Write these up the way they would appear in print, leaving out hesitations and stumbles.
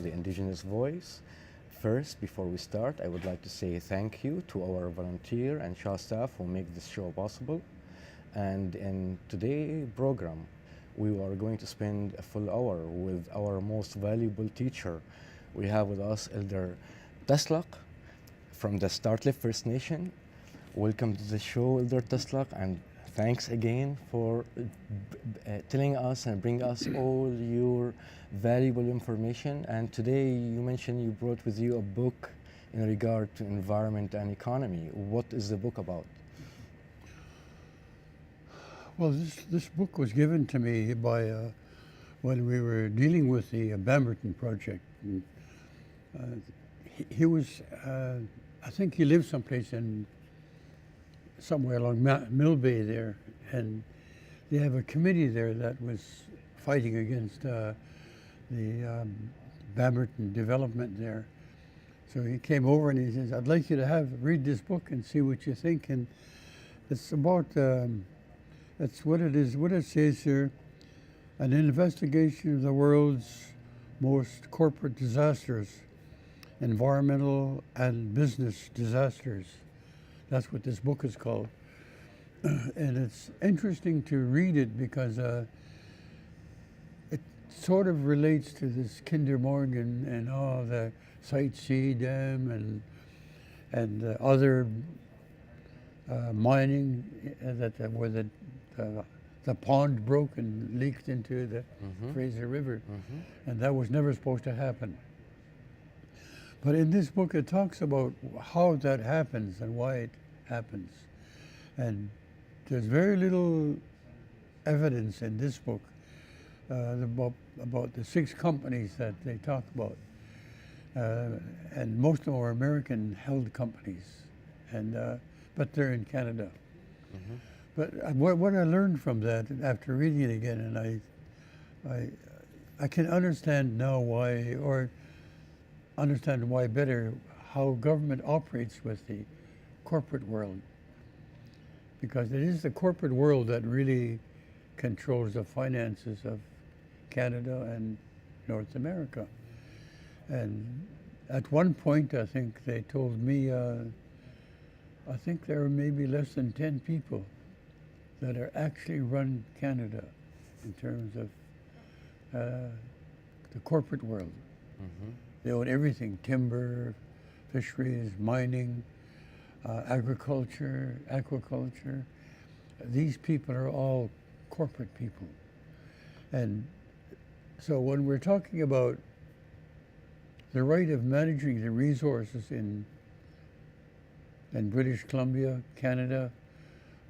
the Indigenous Voice. First, before we start, I would like to say thank you to our volunteer and SHA staff who make this show possible. And in today's program, we are going to spend a full hour with our most valuable teacher. We have with us Elder Tsartlip from the Tsartlip First Nation. Welcome to the show, Elder Tsartlip, and thanks again for telling us and bring us all your valuable information. And today you mentioned you brought with you a book in regard to environment and economy. What is the book about? Well, this book was given to me by when we were dealing with the Bamberton project. And, he was, I think he lived someplace somewhere along Mill Bay there, and they have a committee there that was fighting against the Bamberton development there. So he came over and he says, "I'd like you to read this book and see what you think." And it's about, that's what it is. What it says here: an investigation of the world's most corporate disasters, environmental and business disasters. That's what this book is called. And it's interesting to read it because it sort of relates to this Kinder Morgan and all the Site C dam and other mining where the pond broke and leaked into the Fraser River. And that was never supposed to happen. But in this book, it talks about how that happens and why it happens. And there's very little evidence in this book about the 6 companies that they talk about. And most of them are American-held companies, but they're in Canada. But what I learned from that after reading it again, and I can understand now why, or understand why better, how government operates with the corporate world. Because it is the corporate world that really controls the finances of Canada and North America. And at one point, I think they told me, I think there are maybe less than 10 people that are actually run Canada in terms of the corporate world. They own everything: timber, fisheries, mining, agriculture, aquaculture. These people are all corporate people. And so when we're talking about the right of managing the resources in British Columbia, Canada,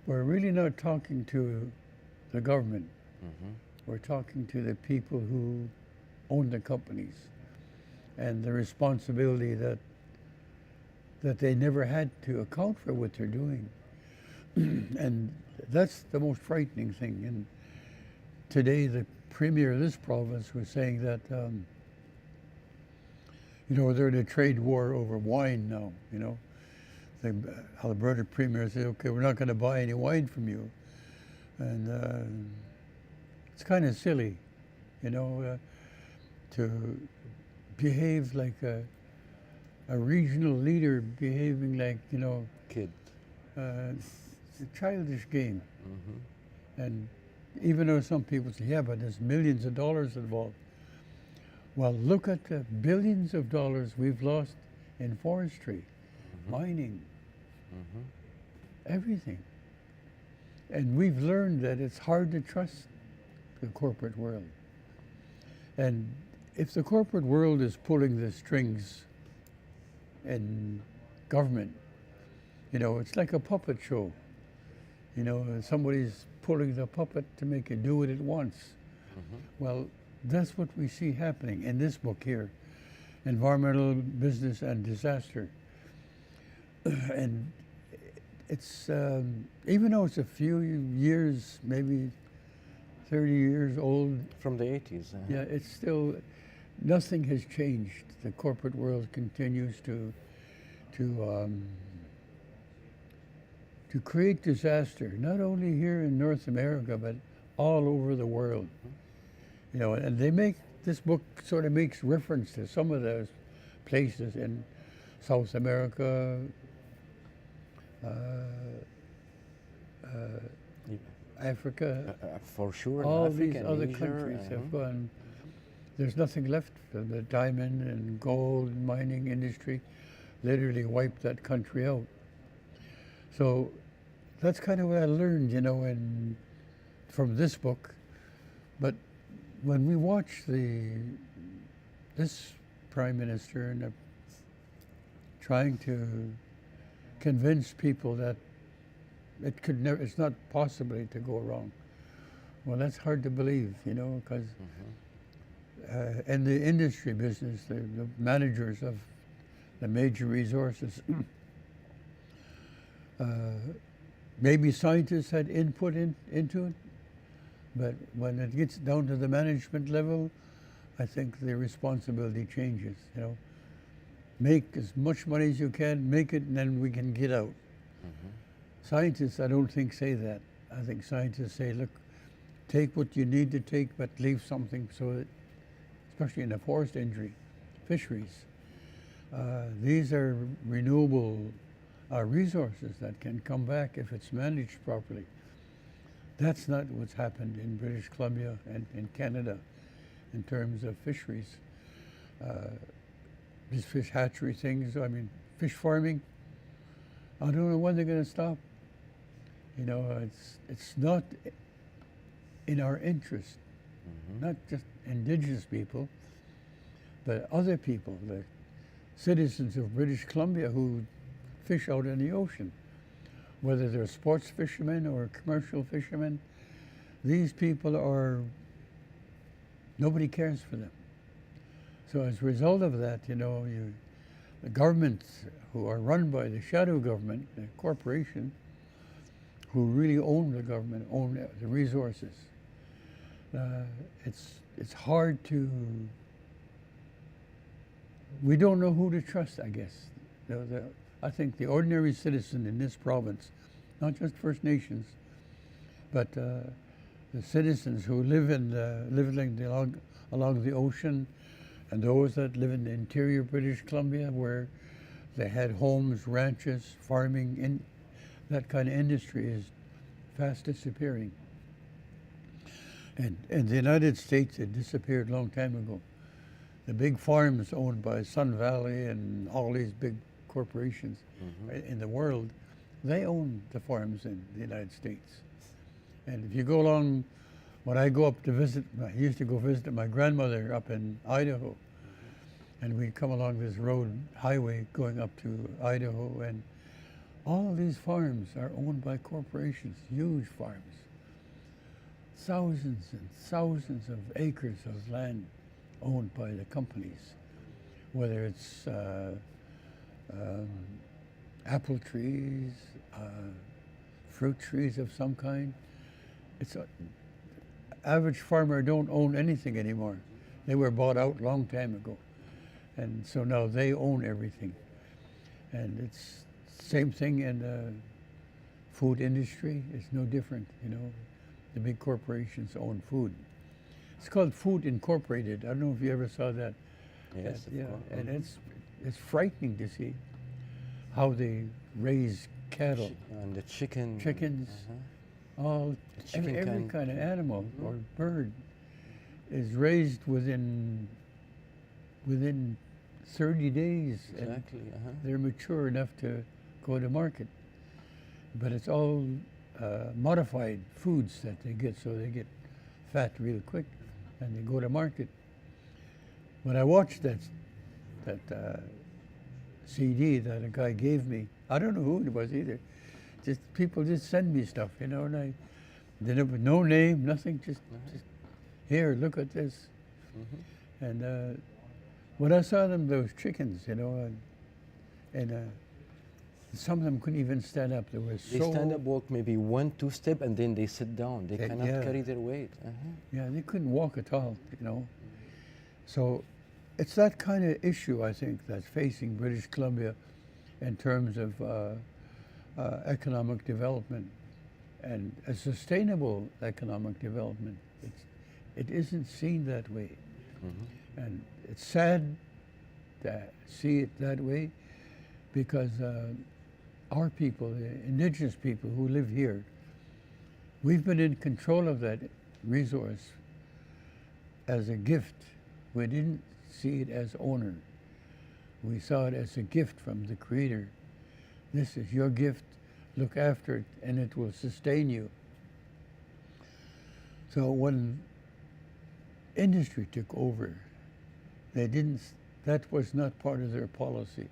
we're really not talking to the government. We're talking to the people who own the companies, and the responsibility that they never had to account for what they're doing. And that's the most frightening thing. And today the premier of this province was saying that, they're in a trade war over wine now, The Alberta premier said, "Okay, we're not going to buy any wine from you." And it's kind of silly, to behave like a regional leader behaving like, Kid. It's a childish game. And even though some people say, yeah, but there's millions of dollars involved. Well, look at the billions of dollars we've lost in forestry, mining, everything. And we've learned that it's hard to trust the corporate world. And if the corporate world is pulling the strings in government, it's like a puppet show. Somebody's pulling the puppet to make it do what it wants. Well, that's what we see happening in this book here, Environmental Business and Disaster. And it's, even though it's a few years, maybe 30 years old. From the 80s. Yeah, it's still, nothing has changed. The corporate world continues to create disaster, not only here in North America, but all over the world. And they make this book sort of makes reference to some of those places in South America, uh, Africa. For sure, in All Africa these and other Asia, countries have uh-huh. gone. There's nothing left for the diamond and gold mining industry. Literally wiped that country out. So that's kind of what I learned, from this book. But when we watch this prime minister and trying to convince people that it's not possibly to go wrong. Well, that's hard to believe, because in the industry business, the managers of the major resources, maybe scientists had input into it, but when it gets down to the management level, I think the responsibility changes, Make as much money as you can, make it, and then we can get out. Scientists, I don't think, say that. I think scientists say, look, take what you need to take, but leave something so that, especially in the forest industry, fisheries, these are renewable resources that can come back if it's managed properly. That's not what's happened in British Columbia and in Canada in terms of fisheries. These fish hatchery things, fish farming, I don't know when they're going to stop. It's not in our interest, not just Indigenous people, but other people, the citizens of British Columbia who fish out in the ocean, whether they're sports fishermen or commercial fishermen. These people nobody cares for them. So as a result of that, the governments who are run by the shadow government, the corporation, who really own the government, own the resources. It's hard to. We don't know who to trust, I guess. I think the ordinary citizen in this province, not just First Nations, but the citizens who live along the ocean, and those that live in the interior British Columbia, where they had homes, ranches, farming, that kind of industry is fast disappearing. And in the United States, it disappeared a long time ago. The big farms owned by Sun Valley and all these big corporations in the world, they own the farms in the United States. And if you go along, when I go up to visit, I used to go visit my grandmother up in Idaho, and we'd come along this highway going up to Idaho, and all these farms are owned by corporations, huge farms. Thousands and thousands of acres of land owned by the companies, whether it's apple trees, fruit trees of some kind. Average farmer don't own anything anymore. They were bought out a long time ago. And so now they own everything. And it's same thing in the food industry. It's no different, The big corporations own food. It's called Food Incorporated. I don't know if you ever saw that. Yes, of course. And it's frightening to see how they raise cattle. And the chickens, every kind of animal or bird is raised within 30 days. Exactly. They're mature enough to go to market. But it's all modified foods that they get, so they get fat real quick, and they go to market. When I watched that CD that a guy gave me, I don't know who it was either. Just people just send me stuff, and I didn't have no name, nothing. Just here, look at this. And when I saw them, those chickens, and some of them couldn't even stand up. They stand up, walk maybe 1-2 steps, and then they sit down. They cannot carry their weight. Yeah, they couldn't walk at all, So it's that kind of issue, I think, that's facing British Columbia in terms of economic development and a sustainable economic development. It isn't seen that way. And it's sad to see it that way because our people, the indigenous people who live here, we've been in control of that resource as a gift. We didn't see it as owner. We saw it as a gift from the Creator. This is your gift, look after it, and it will sustain you. So when industry took over, that was not part of their policy.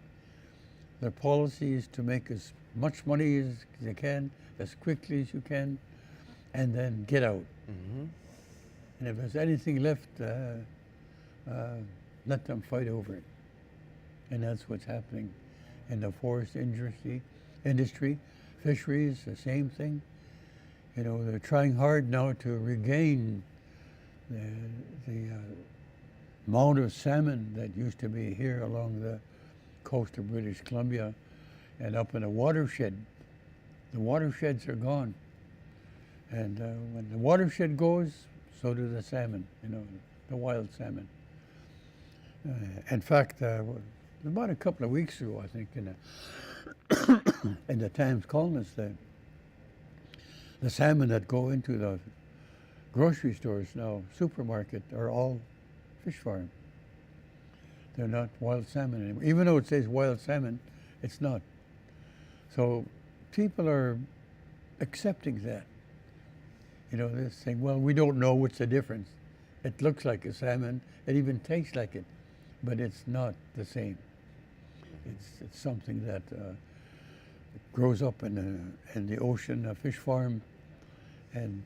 Their policy is to make as much money as they can, as quickly as you can, and then get out. And if there's anything left, let them fight over it. And that's what's happening in the forest industry, fisheries, the same thing. You know, they're trying hard now to regain the amount of salmon that used to be here along the coast of British Columbia and up in a watershed. The watersheds are gone. And when the watershed goes, so do the salmon, you know, the wild salmon. In fact, about a couple of weeks ago, I think, in the Times columnist, the salmon that go into the grocery stores now, supermarket, are all fish farm. They're not wild salmon anymore. Even though it says wild salmon, it's not. So people are accepting that. You know, they're saying, well, we don't know what's the difference. It looks like a salmon. It even tastes like it, but it's not the same. It's something that grows up in the ocean, a fish farm, and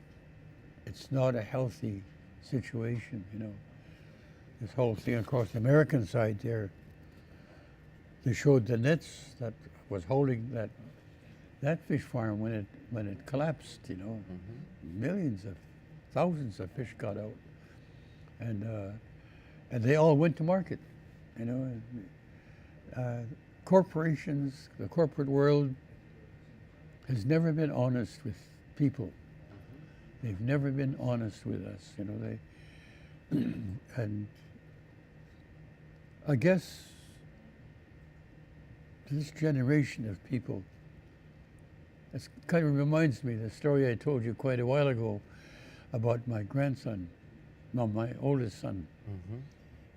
it's not a healthy situation, you know. This whole thing across the American side there, they showed the nets that was holding that fish farm when it collapsed, you know. Millions of, thousands of fish got out. And they all went to market, you know. Corporations, the corporate world has never been honest with people. They've never been honest with us, you know. And I guess this generation of people, it kind of reminds me of the story I told you quite a while ago about my grandson, no, my oldest son.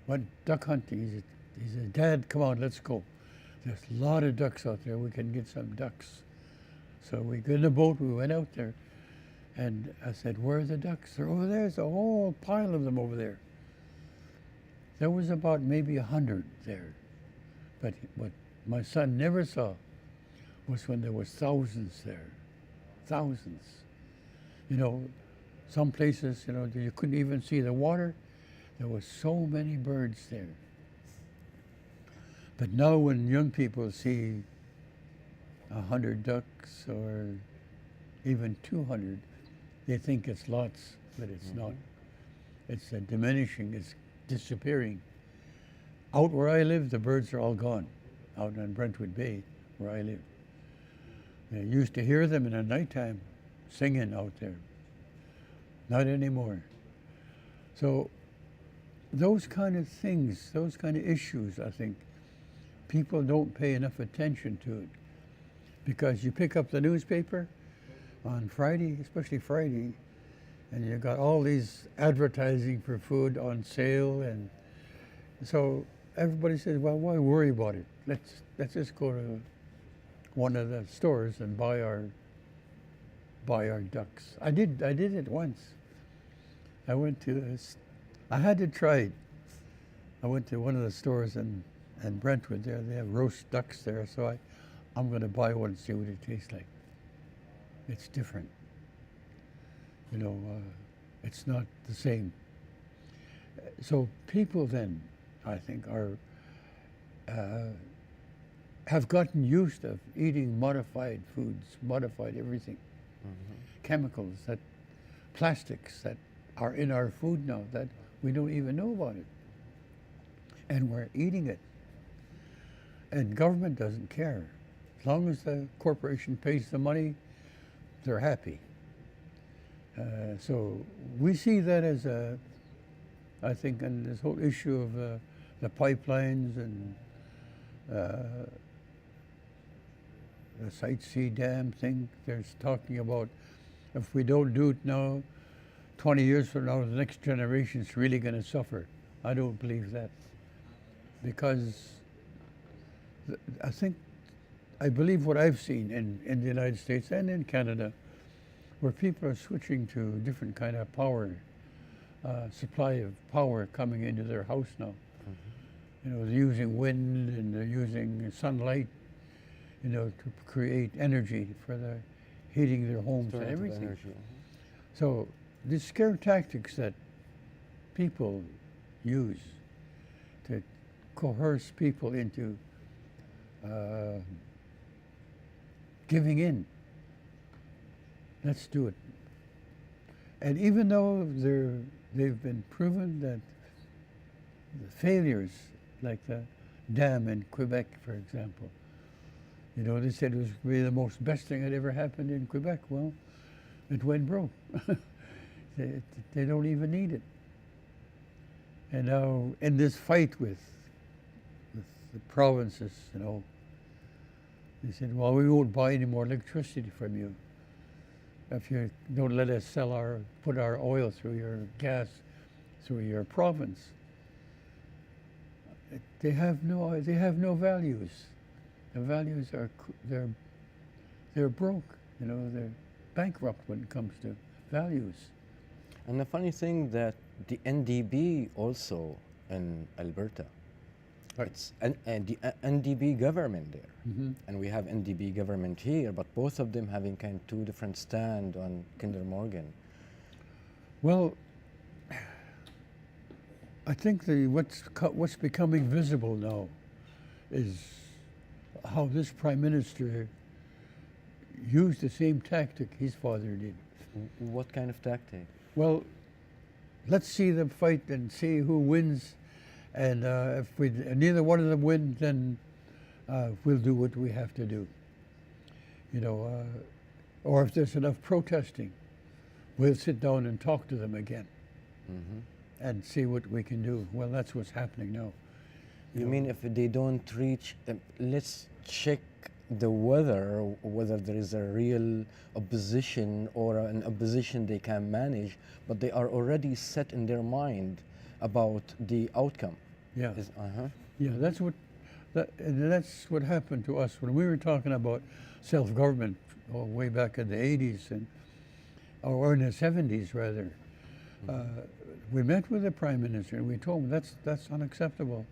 Went duck hunting. He said, Dad, come on, let's go. There's a lot of ducks out there. We can get some ducks. So we got in a boat. We went out there. And I said, where are the ducks? They're over there. There's a whole pile of them over there. There was about maybe 100 there. But what my son never saw was when there was thousands there. Thousands. You know, some places, you know, you couldn't even see the water. There were so many birds there. But now when young people see 100 ducks or even 200, they think it's lots, but it's not. It's diminishing, it's disappearing. Out where I live, the birds are all gone, out on Brentwood Bay, where I live. I used to hear them in the nighttime singing out there. Not anymore. So those kind of things, those kind of issues, I think, people don't pay enough attention to it. Because you pick up the newspaper on Friday, especially Friday, and you got all these advertising for food on sale, and so everybody says, well, why worry about it? Let's just go to one of the stores and buy our ducks. I did it once. I went to this, I had to try it. I went to one of the stores in Brentwood there. They have roast ducks there, so I'm going to buy one and see what it tastes like. It's different. You know, it's not the same. So people then, I think, have gotten used to eating modified foods, modified everything. Chemicals, plastics that are in our food now that we don't even know about it. And we're eating it. And government doesn't care. As long as the corporation pays the money, they're happy. So we see that as a I think, on this whole issue of the pipelines and the Site C Dam thing. There's talking about if we don't do it now, 20 years from now, the next generation is really going to suffer. I don't believe that, because I believe what I've seen in the United States and in Canada, where people are switching to different kind of power, supply of power coming into their house now. You know, they're using wind and they're using sunlight, you know, to create energy for the heating their homes and everything. Energy. So these scare tactics that people use to coerce people into giving in. Let's do it. And even though they've been proven that the failures, like the dam in Quebec, for example, you know, they said it was really the most best thing that ever happened in Quebec. Well, it went broke. They don't even need it. And now in this fight with the provinces, you know, they said, well, we won't buy any more electricity from you if you don't let us put our oil through your gas, through your province. They have no values. The values are, they're broke, you know, they're bankrupt when it comes to values. And the funny thing that the NDP also in Alberta, Right. it's the NDP government there, Mm-hmm. and we have NDP government here, but both of them having kind of two different stand on Kinder Morgan. Well, I think what's becoming visible now is how this prime minister used the same tactic his father did. What kind of tactic? Well, let's see them fight and see who wins, and if neither one of them win, then we'll do what we have to do. You know, or if there's enough protesting, we'll sit down and talk to them again. Mm-hmm. And see what we can do. Well, that's what's happening now. You mean if they don't reach, let's check the weather, whether there is a real opposition or an opposition they can manage, but they are already set in their mind about the outcome. Yeah, Uh-huh. yeah. That's what happened to us when we were talking about self-government way back in the 80s or in the 70s rather. We met with the Prime Minister and we told him that's unacceptable.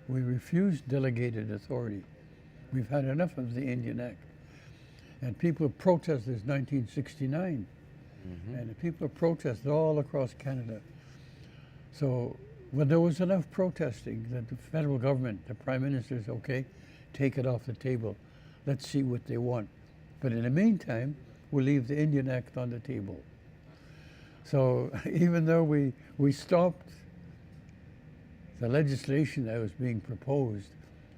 We refuse delegated authority. We've had enough of the Indian Act. And people protested since 1969. Mm-hmm. And the people protested all across Canada. So when there was enough protesting, that the federal government, the Prime Minister said, okay, take it off the table. Let's see what they want. But in the meantime, we'll leave the Indian Act on the table. So even though we stopped the legislation that was being proposed,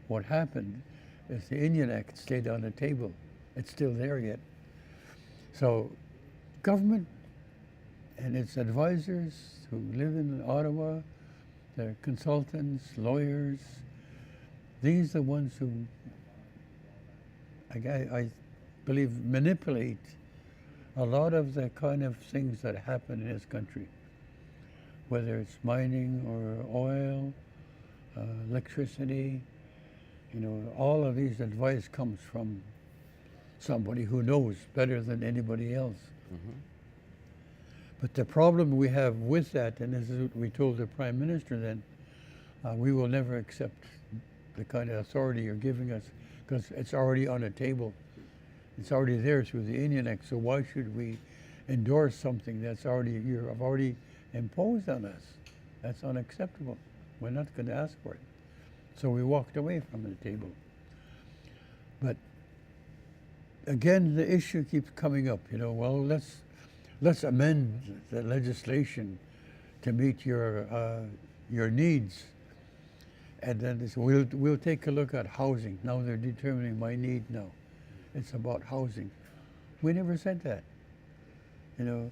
what happened is the Indian Act stayed on the table. It's still there yet. So government and its advisors who live in Ottawa, the consultants, lawyers, these are the ones who I believe manipulate a lot of the kind of things that happen in this country, whether it's mining or oil, electricity, you know, all of these advice comes from somebody who knows better than anybody else. Mm-hmm. But the problem we have with that, and this is what we told the Prime Minister then, we will never accept the kind of authority you're giving us because it's already on the table. It's already there through the Indian Act, so why should we endorse something that's already imposed on us? That's unacceptable. We're not going to ask for it. So we walked away from the table. But again, the issue keeps coming up. You know, well, let's amend the legislation to meet your needs, and then we'll take a look at housing. Now they're determining my need now. It's about housing. We never said that. You know,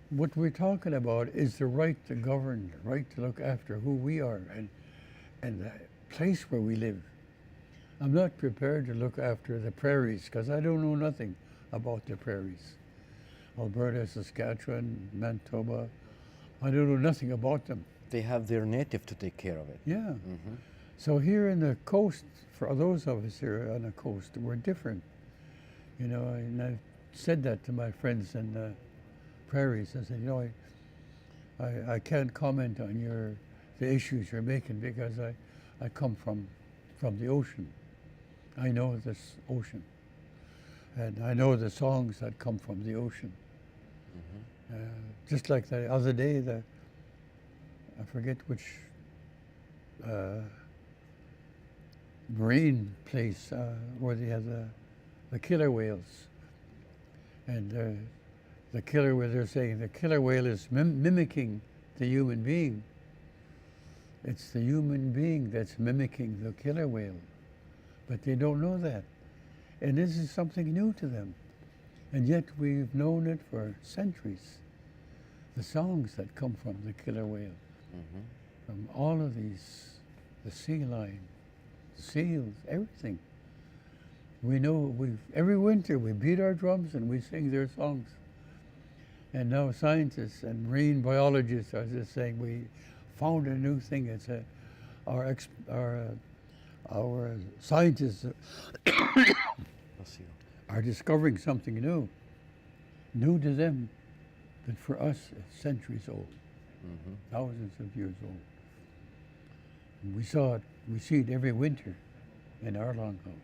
what we're talking about is the right to govern, the right to look after who we are and the place where we live. I'm not prepared to look after the prairies because I don't know nothing about the prairies. Alberta, Saskatchewan, Manitoba, I don't know nothing about them. They have their native to take care of it. Yeah. Mhm. So here in the coast, for those of us here on the coast, we're different. You know, and I said that to my friends in the prairies. I said, you know, I can't comment on the issues you're making because I come from the ocean. I know this ocean. And I know the songs that come from the ocean. Just like the other day, I forget which marine place where they have the killer whales. And the killer whale, they're saying the killer whale is mimicking the human being. It's the human being that's mimicking the killer whale. But they don't know that. And this is something new to them. And yet we've known it for centuries. The songs that come from the killer whale, from all of these, the sea lion, the seals, everything. We know, every winter we beat our drums and we sing their songs. And now scientists and marine biologists are just saying we found a new thing. It's our scientists are discovering something new to them, but for us it's centuries old, thousands of years old. And we see it every winter in our longhouse.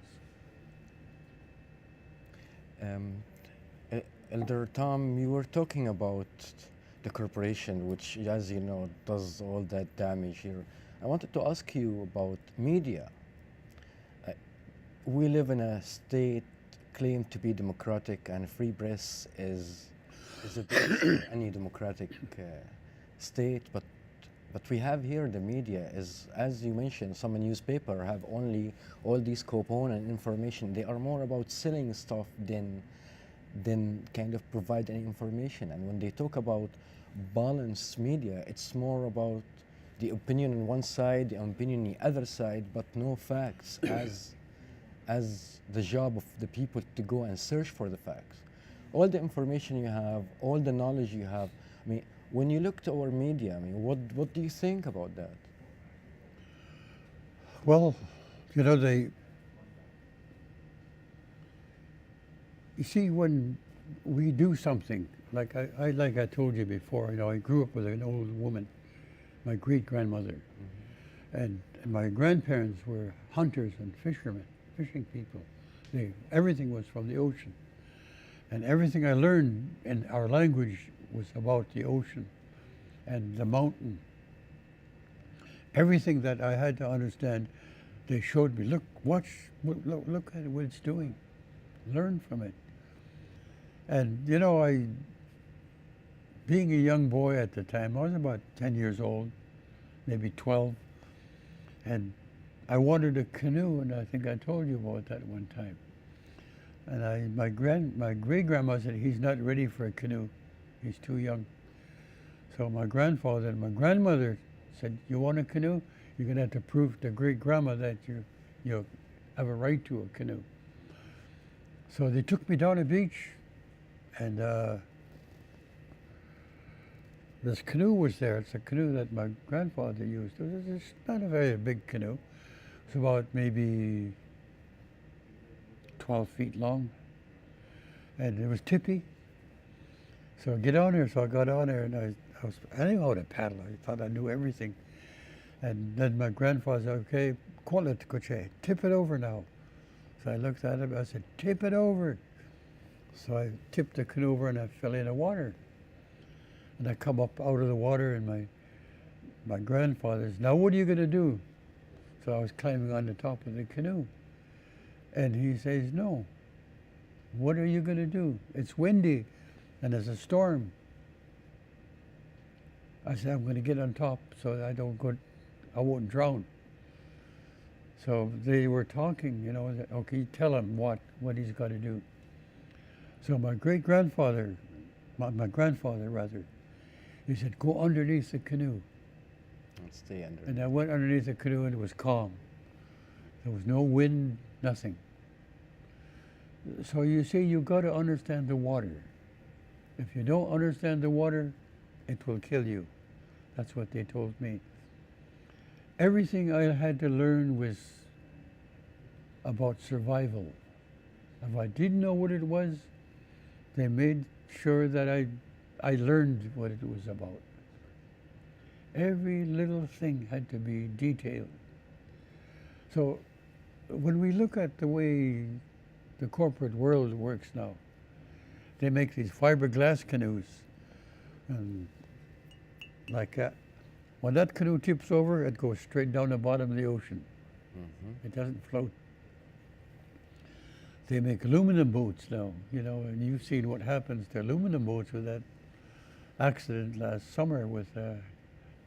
Elder Tom, you were talking about the corporation, which, as you know, does all that damage here. I wanted to ask you about media. We live in a state claimed to be democratic, and free press is a base in any democratic state. But we have here the media is, as you mentioned, some newspaper have only all these component information. They are more about selling stuff than kind of provide any information. And when they talk about balanced media, it's more about the opinion on one side, the opinion on the other side, but no facts as the job of the people to go and search for the facts. All the information you have, all the knowledge you have. I mean, when you look to our media, I mean, what do you think about that? Well, you know, you see, when we do something, like I told you before, you know, I grew up with an old woman, my great-grandmother, and my grandparents were hunters and fishermen, fishing people. Everything was from the ocean. And everything I learned in our language was about the ocean and the mountain. Everything that I had to understand, they showed me, look, watch, look at what it's doing. Learn from it. And, you know, being a young boy at the time, I was about 10 years old, maybe 12, and I wanted a canoe, and I think I told you about that one time. And my great-grandma said, he's not ready for a canoe. He's too young. So my grandfather and my grandmother said, you want a canoe? You're going to have to prove to great-grandma that you have a right to a canoe. So they took me down the beach, and this canoe was there. It's a canoe that my grandfather used. It's not a very big canoe. It's about maybe 12 feet long, and it was tippy. So I get on there. So I got on there, and I didn't know how to paddle. I thought I knew everything. And then my grandfather said, okay, call it, coche, tip it over now. So I looked at him, I said, tip it over. So I tipped the canoe over and I fell in the water. And I come up out of the water, and my grandfather's, now what are you gonna do? So I was climbing on the top of the canoe. And he says, no, what are you gonna do? It's windy and there's a storm. I said, I'm gonna get on top so that I won't drown. So they were talking, you know, okay, tell him what he's got to do. So my grandfather, He said, go underneath the canoe. And stay under. And I went underneath the canoe and it was calm. There was no wind, nothing. So you see, you've got to understand the water. If you don't understand the water, it will kill you. That's what they told me. Everything I had to learn was about survival. If I didn't know what it was, they made sure that I learned what it was about. Every little thing had to be detailed. So when we look at the way the corporate world works now, they make these fiberglass canoes, and like that. When that canoe tips over, it goes straight down the bottom of the ocean. It doesn't float. They make aluminum boats now, you know, and you've seen what happens to aluminum boats with that accident last summer with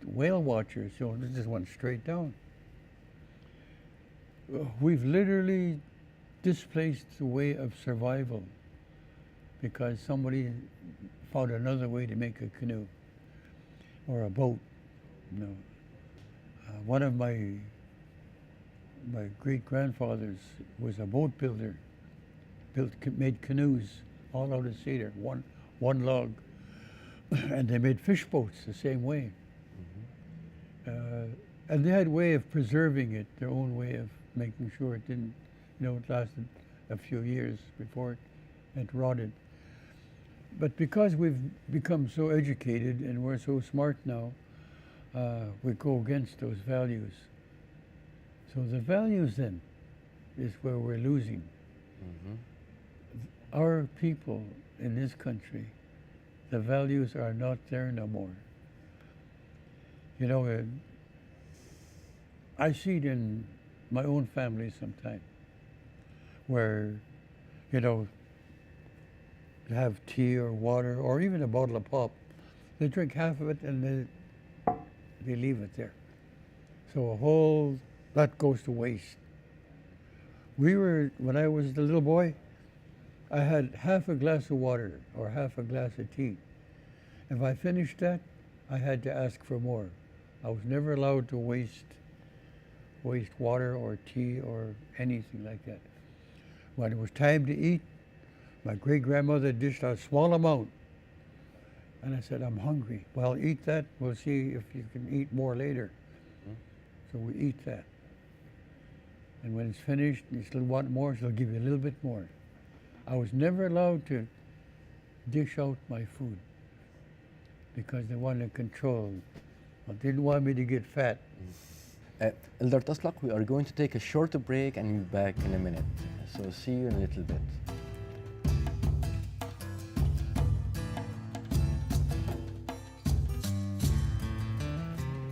whale watchers. You know, they just went straight down. We've literally displaced the way of survival because somebody found another way to make a canoe or a boat. You know, one of my great-grandfathers was a boat builder. Made canoes all out of cedar, one log, and they made fish boats the same way. And they had a way of preserving it, their own way of making sure it didn't, you know, it lasted a few years before it rotted. But because we've become so educated and we're so smart now, we go against those values. So the values then is where we're losing. Our people in this country, the values are not there no more. You know, I see it in my own family sometimes, where, you know, they have tea or water or even a bottle of pop. They drink half of it and they leave it there. So that goes to waste. When I was a little boy, I had half a glass of water or half a glass of tea. If I finished that, I had to ask for more. I was never allowed to waste water or tea or anything like that. When it was time to eat, my great-grandmother dished out a small amount. And I said, I'm hungry. Well, eat that. We'll see if you can eat more later. So we eat that. And when it's finished, you still want more, so they'll give you a little bit more. I was never allowed to dish out my food because they wanted to control. They didn't want me to get fat. Elder Tsartlip, we are going to take a short break and be back in a minute. So see you in a little bit.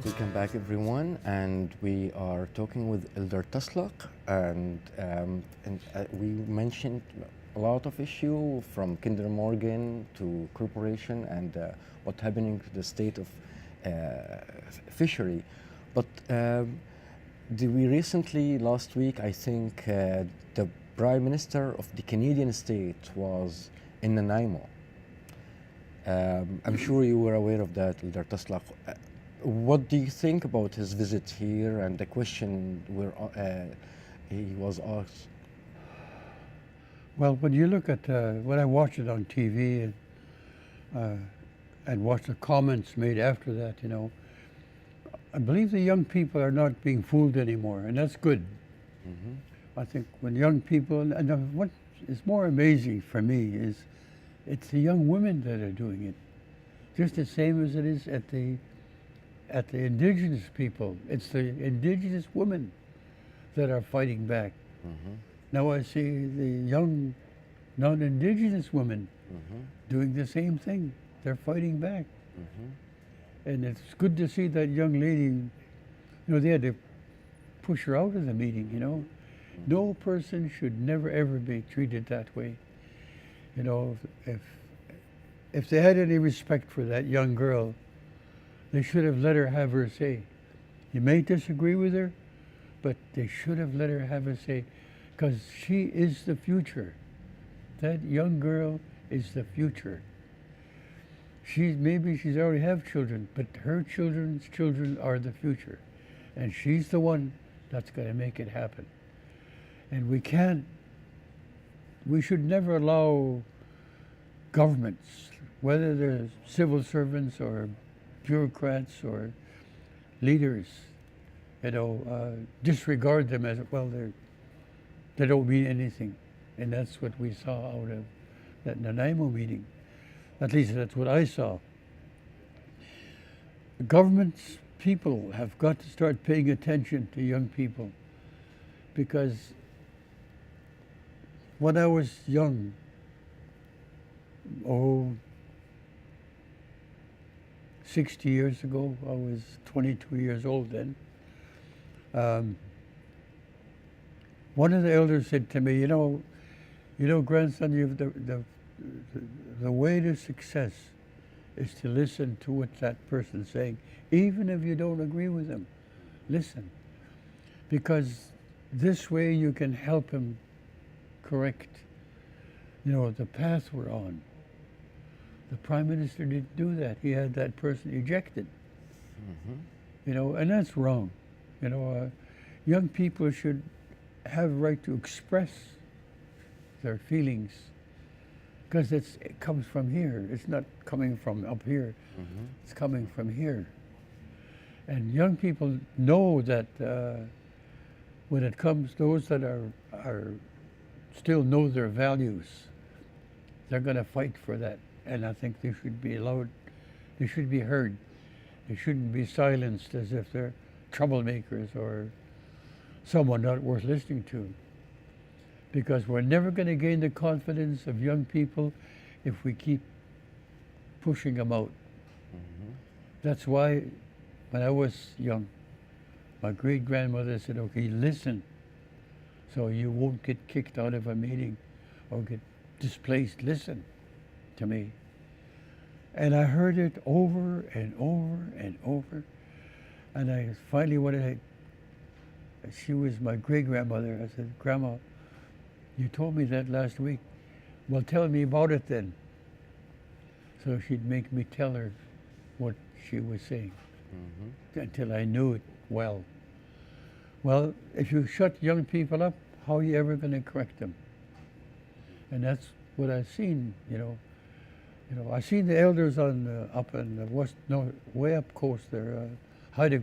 Welcome back, everyone, and we are talking with Elder Tsartlip, and we mentioned a lot of issues from Kinder Morgan to corporation and what's happening to the state of fishery. But we recently, last week, I think, the Prime Minister of the Canadian state was in Nanaimo. I'm sure you were aware of that, Elder Tsartlip. What do you think about his visit here and the question he was asked? Well, when you look at, when I watched it on TV and watched the comments made after that, you know, I believe the young people are not being fooled anymore, and that's good. I think when young people, and what is more amazing for me is it's the young women that are doing it, just the same as it is at the Indigenous people. It's the Indigenous women that are fighting back. Now I see the young non-Indigenous women doing the same thing. They're fighting back. And it's good to see that young lady, you know, they had to push her out of the meeting, you know. No person should never ever be treated that way. You know, if they had any respect for that young girl, they should have let her have her say. You may disagree with her, but they should have let her have her say, because she is the future. That young girl is the future. maybe she's already have children, but her children's children are the future, and she's the one that's going to make it happen. And we should never allow governments, whether they're civil servants or bureaucrats or leaders, disregard them as, well, they don't mean anything. And that's what we saw out of that Nanaimo meeting. At least that's what I saw. The government's people have got to start paying attention to young people, because when I was young, 60 years ago, I was 22 years old then. One of the elders said to me, grandson, the way to success is to listen to what that person's saying, even if you don't agree with them. Listen, because this way you can help him correct, the path we're on. The Prime Minister didn't do that. He had that person ejected. And that's wrong. Young people should have a right to express their feelings, because it comes from here. It's not coming from up here. It's coming from here. And young people know that when it comes, those that are still know their values, they're going to fight for that. And I think they should be allowed, they should be heard. They shouldn't be silenced as if they're troublemakers or someone not worth listening to. Because we're never going to gain the confidence of young people if we keep pushing them out. That's why when I was young, my great-grandmother said, okay, listen, so you won't get kicked out of a meeting or get displaced. Listen to me. And I heard it over and over and over. And I finally, she was my great-grandmother. I said, Grandma, you told me that last week. Well, tell me about it then. So she'd make me tell her what she was saying until I knew it well. Well, if you shut young people up, how are you ever going to correct them? And that's what I've seen, I seen the elders on up in the way up coast there, Haida.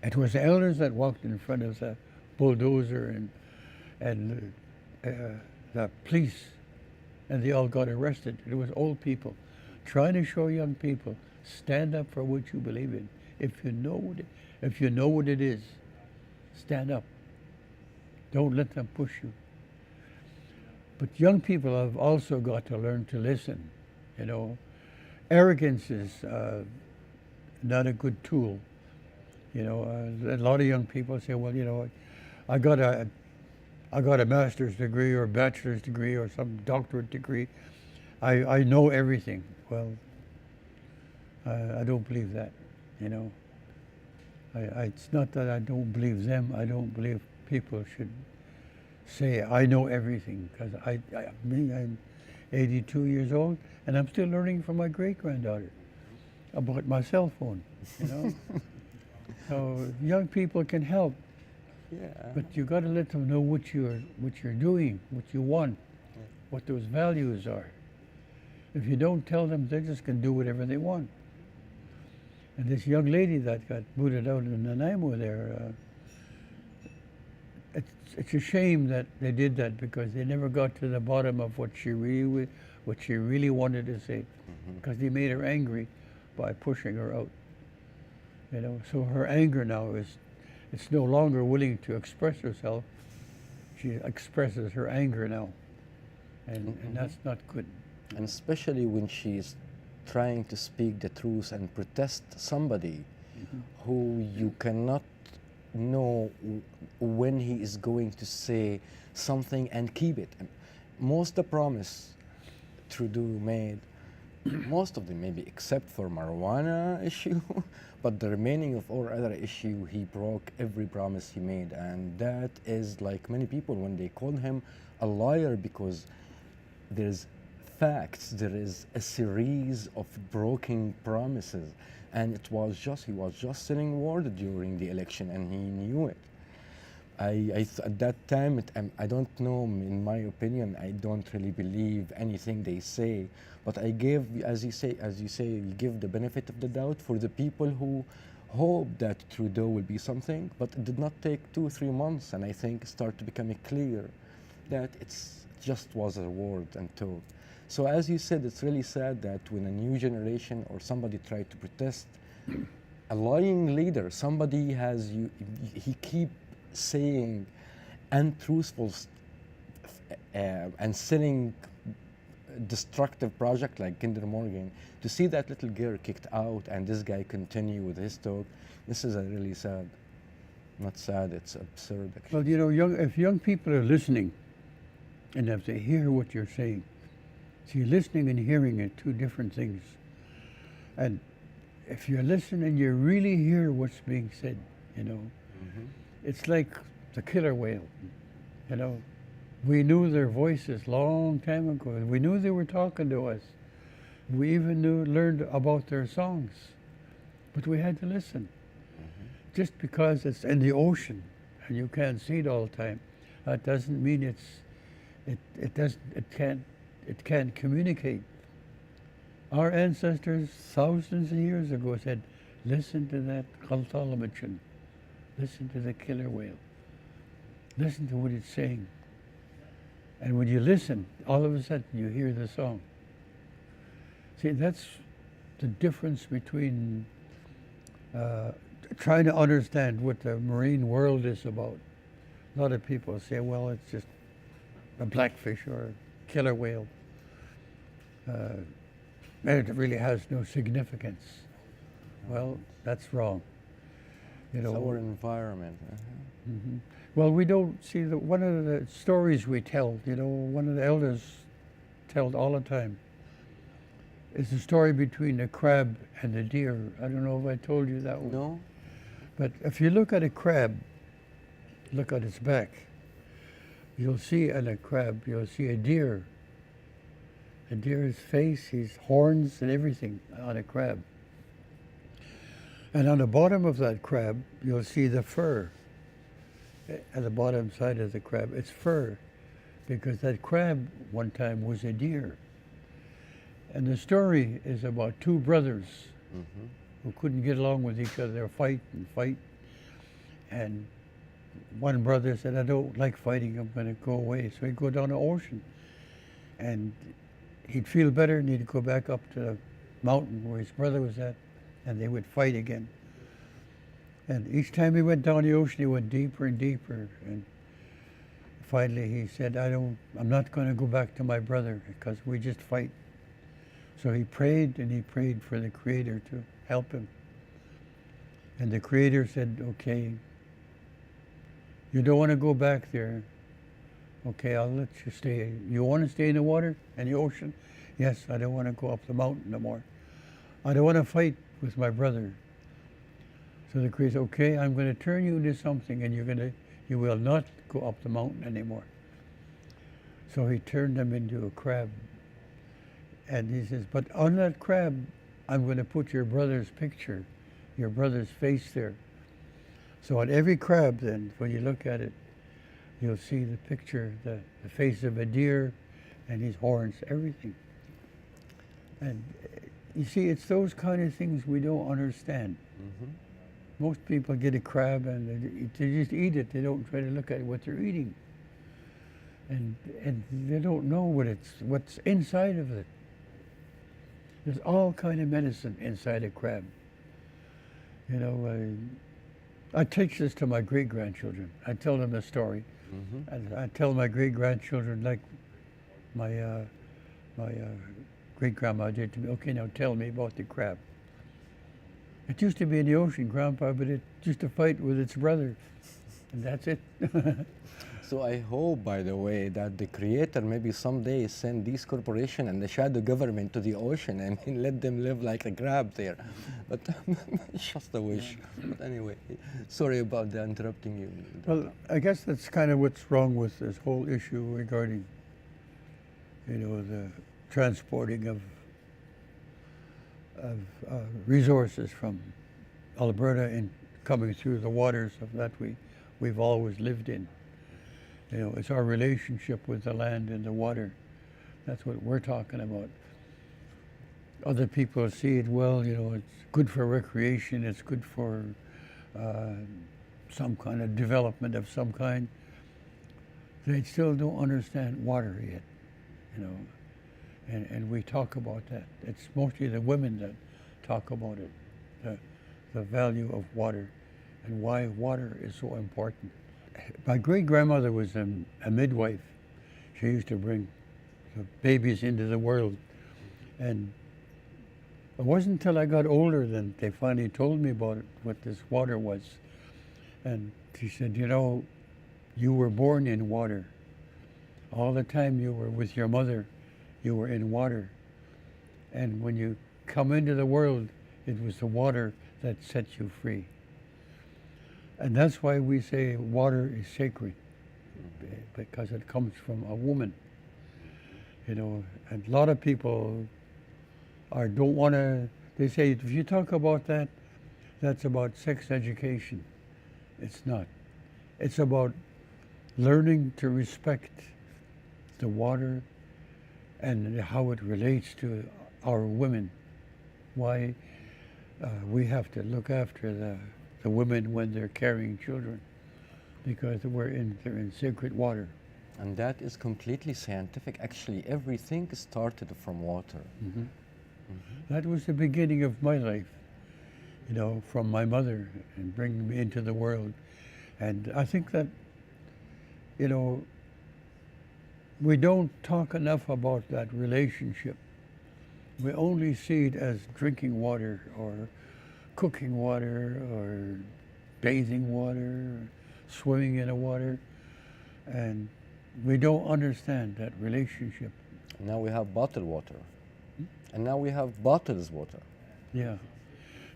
It was the elders that walked in front of the bulldozer and the police, and they all got arrested. It was old people trying to show young people, stand up for what you believe in. If you know what it is, stand up. Don't let them push you. But young people have also got to learn to listen. Arrogance is not a good tool. A lot of young people say, well, I got a master's degree or bachelor's degree or some doctorate degree. I know everything. Well, I don't believe that. It's not that I don't believe them. I don't believe people should say I know everything, because I'm 82 years old and I'm still learning from my great-granddaughter about my cell phone. So young people can help, but you got to let them know what you're doing, what you want, what those values are. If you don't tell them, they're just going to do whatever they want. And this young lady that got booted out in Nanaimo there, it's a shame that they did that, because they never got to the bottom of what she really wanted to say, because they made her angry by pushing her out. So her anger now it's no longer willing to express herself. She expresses her anger now, and that's not good. And especially when she's trying to speak the truth and protest somebody who you cannot know when he is going to say something and keep it. And most the promise Trudeau made, most of them maybe except for marijuana issue, but the remaining of all other issue, he broke every promise he made. And that is like many people when they call him a liar, because there's facts, there is a series of broken promises. And he was just selling word during the election, and he knew it. At that time, I don't know, in my opinion, I don't really believe anything they say, but I give, as you say, you give the benefit of the doubt for the people who hope that Trudeau will be something, but it did not take 2 or 3 months, and I think it started to become clear that it's just was a word and talk. So as you said, it's really sad that when a new generation or somebody tried to protest, a lying leader, somebody he keep saying untruthful and selling destructive project like Kinder Morgan, to see that little girl kicked out and this guy continue with his talk, this is a really sad. Not sad, it's absurd actually. Well, if young people are listening and if they hear what you're saying, see, listening and hearing are two different things. And if you're listening, you really hear what's being said, It's like the killer whale, We knew their voices long time ago. We knew they were talking to us. We even learned about their songs, but we had to listen. Just because it's in the ocean and you can't see it all the time, that doesn't mean it can't communicate. Our ancestors thousands of years ago said, listen to that Kaltalamachin, listen to the killer whale, listen to what it's saying. And when you listen, all of a sudden you hear the song. See, that's the difference between trying to understand what the marine world is about. A lot of people say, well, it's just a blackfish or a killer whale. And it really has no significance. Well, that's wrong. It's our environment. Well, we don't see one of the stories we tell, one of the elders tell all the time, is the story between a crab and a deer. I don't know if I told you that one. No. But if you look at a crab, look at its back, you'll see a deer. A deer's face, his horns and everything on a crab. And on the bottom of that crab, you'll see the fur. At the bottom side of the crab, it's fur, because that crab one time was a deer. And the story is about two brothers who couldn't get along with each other. They were fight. And one brother said, I don't like fighting, I'm going to go away. So he'd go down the ocean. And he'd feel better and he'd go back up to the mountain where his brother was at, and they would fight again. And each time he went down the ocean, he went deeper and deeper. And finally he said, I'm not going to go back to my brother because we just fight. So he prayed, and he prayed for the Creator to help him. And the Creator said, okay, you don't want to go back there. Okay, I'll let you stay. You want to stay in the water and the ocean? Yes, I don't want to go up the mountain no more. I don't want to fight with my brother. So the Creator said, okay, I'm going to turn you into something, and you will not go up the mountain anymore. So he turned him into a crab. And he says, but on that crab, I'm going to put your brother's picture, your brother's face there. So on every crab then, when you look at it, you'll see the picture, the face of a deer and his horns, everything. And you see, it's those kind of things we don't understand. Most people get a crab and they just eat it. They don't try to look at what they're eating. And they don't know what's inside of it. There's all kind of medicine inside a crab. I teach this to my great-grandchildren. I tell them a story. And I tell my great-grandchildren, like my great-grandma did to me, okay, now tell me about the crab. It used to be in the ocean, Grandpa, but it used to fight with its brother, and that's it. So I hope, by the way, that the Creator maybe someday send these corporations and the shadow government to the ocean and let them live like a crab there. But it's just a wish. But anyway, sorry about interrupting you. Well, I guess that's kind of what's wrong with this whole issue regarding, the transporting of resources from Alberta and coming through the waters of that we've always lived in. You know, it's our relationship with the land and the water. That's what we're talking about. Other people see it, well, you know, it's good for recreation, it's good for some kind of development of some kind. They still don't understand water yet, you know. And we talk about that. It's mostly the women that talk about it, the value of water and why water is so important. My great-grandmother was a midwife. She used to bring the babies into the world. And it wasn't until I got older that they finally told me about it, what this water was. And she said, you know, you were born in water. All the time you were with your mother, you were in water. And when you come into the world, it was the water that set you free. And that's why we say water is sacred, because it comes from a woman. You know, and a lot of people don't want to, they say, if you talk about that, that's about sex education. It's not. It's about learning to respect the water and how it relates to our women. Why we have to look after the women when they're carrying children, because they're in sacred water. And that is completely scientific. Actually, everything started from water. Mm-hmm. That was the beginning of my life, you know, from my mother and bringing me into the world. And I think that, you know, we don't talk enough about that relationship. We only see it as drinking water or cooking water or bathing water, or swimming in the water, and we don't understand that relationship. Now we have bottled water. And now we have bottled water. Yeah.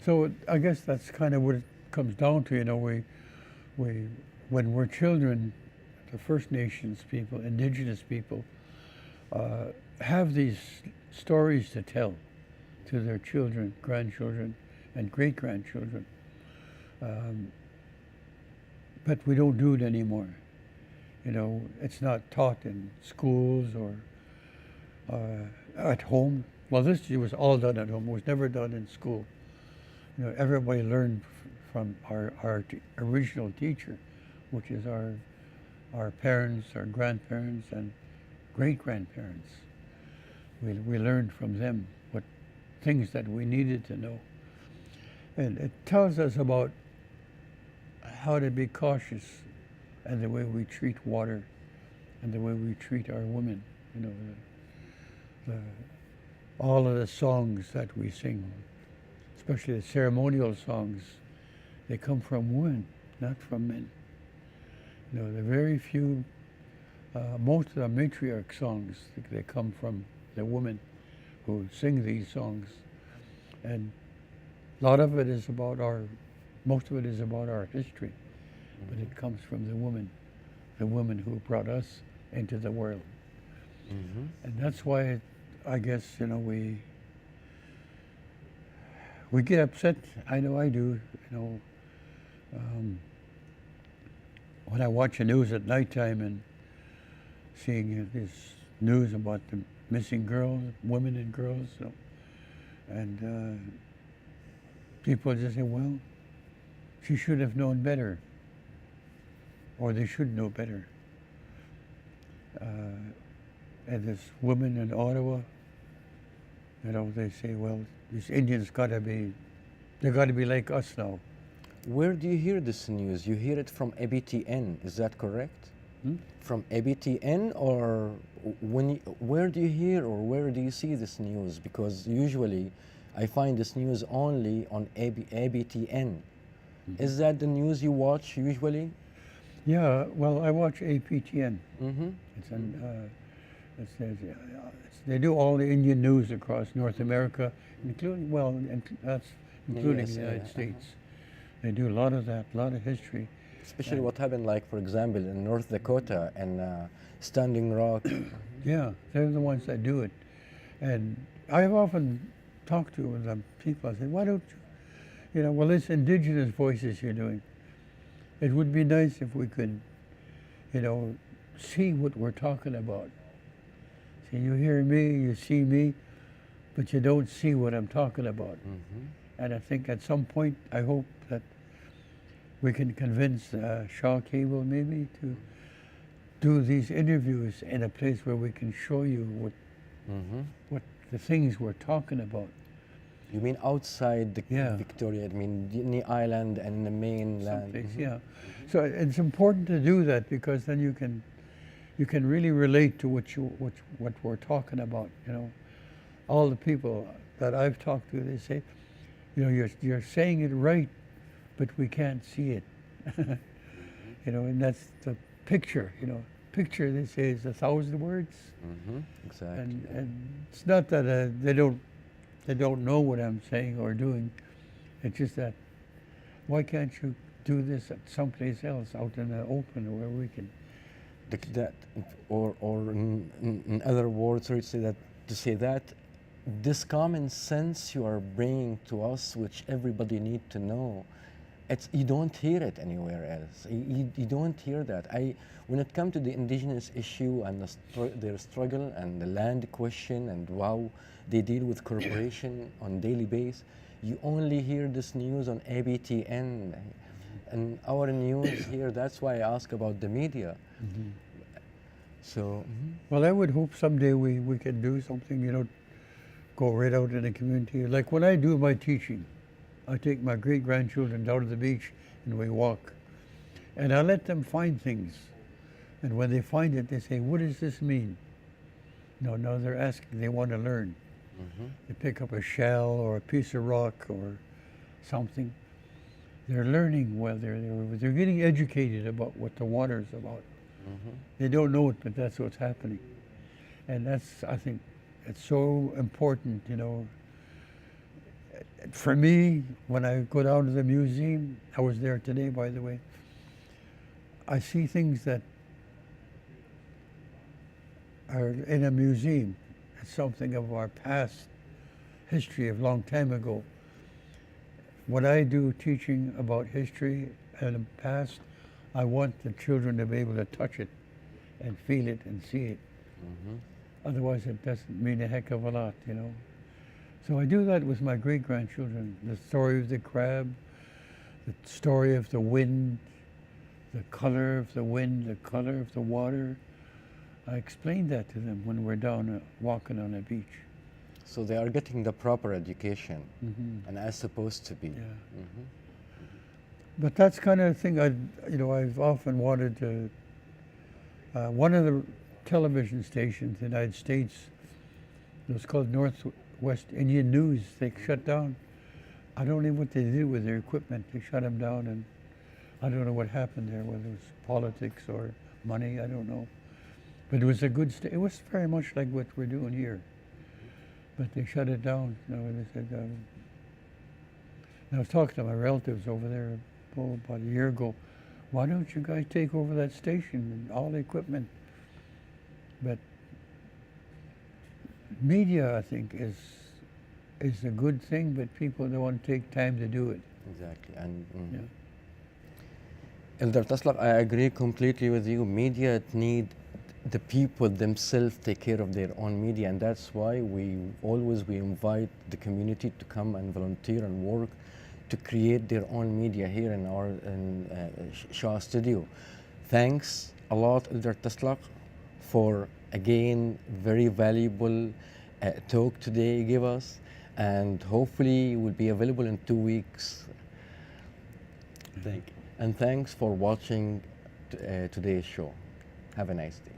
So I guess that's kind of what it comes down to. You know, we when we're children, the First Nations people, Indigenous people, have these stories to tell to their children, grandchildren, and great-grandchildren. But we don't do it anymore. You know, it's not taught in schools or at home. Well, this was all done at home. It was never done in school. You know, everybody learned from our original teacher, which is our parents, our grandparents, and great-grandparents. We learned from them what things that we needed to know. And it tells us about how to be cautious and the way we treat water and the way we treat our women. You know, all of the songs that we sing, especially the ceremonial songs, they come from women, not from men. You know, there are very few, most of the matriarch songs, they come from the women who sing these songs. And a lot of it is about most of it is about our history, but it comes from the women who brought us into the world. Mm-hmm. And that's why I guess, you know, we get upset. I know I do, you know, when I watch the news at nighttime and seeing this news about the missing girls, women and girls, you know, and people just say, well, she should have known better, or they should know better. And this woman in Ottawa, you know, they say, well, these Indians they gotta be like us now. Where do you hear this news? You hear it from ABTN, is that correct? From ABTN, or where do you hear or where do you see this news? Because usually I find this news only on ABTN. Is that the news you watch usually? Yeah, well, I watch APTN. Mm-hmm. They do all the Indian news across North America, including the United States. They do a lot of that, a lot of history. Especially what happened, like, for example, in North Dakota and Standing Rock. Yeah, they're the ones that do it. And I've often talked to the people. I say, why don't you, well, it's Indigenous voices you're doing. It would be nice if we could, see what we're talking about. See, you hear me, you see me, but you don't see what I'm talking about. And I think at some point, I hope that we can convince Shaw Cable maybe to do these interviews in a place where we can show you what the things we're talking about. You mean outside the Victoria? I mean, in the island and the mainland. Someplace, yeah. So it's important to do that because then you can really relate to what we're talking about. All the people that I've talked to, they say, you're saying it right, but we can't see it. And that's the picture. Picture, they say, is 1,000 words. Exactly. And it's not that they don't know what I'm saying or doing. It's just that, why can't you do this at someplace else, out in the open, where we can? Or in other words, to say that this common sense you are bringing to us, which everybody need to know, you don't hear it anywhere else. You don't hear that. When it comes to the Indigenous issue and their struggle and the land question and how they deal with corporation on daily basis, you only hear this news on ABTN and our news here. That's why I ask about the media. So, well, I would hope someday we can do something, go right out in the community. Like when I do my teaching, I take my great-grandchildren down to the beach and we walk. And I let them find things. And when they find it, they say, what does this mean? Now they're asking, they want to learn. They pick up a shell or a piece of rock or something. They're learning they're getting educated about what the water's about. They don't know it, but that's what's happening. And I think, it's so important, For me, when I go down to the museum, I was there today, by the way, I see things that are in a museum. It's something of our past history of a long time ago. When I do teaching about history and the past, I want the children to be able to touch it and feel it and see it. Otherwise, it doesn't mean a heck of a lot, So I do that with my great-grandchildren. The story of the crab, the story of the wind, the color of the wind, the color of the water. I explain that to them when we're down walking on a beach. So they are getting the proper education, and as supposed to be. But that's kind of the thing I've often wanted to. One of the television stations in the United States, it was called Northwest Indian News. They shut down. I don't know what they did with their equipment. They shut them down, and I don't know what happened there, whether it was politics or money, I don't know. But it was a good it was very much like what we're doing here. But they shut it down. They said, I was talking to my relatives over there about a year ago. Why don't you guys take over that station and all the equipment? But media, I think, is a good thing, but people don't want to take time to do it. Exactly. And Elder Tsartlip, I agree completely with you. Media need the people themselves take care of their own media, and that's why we invite the community to come and volunteer and work to create their own media here in our Shaw studio. Thanks a lot, Elder Tsartlip, for again very valuable talk today you give us, and hopefully it will be available in 2 weeks. Thank you. And thanks for watching today's show. Have a nice day.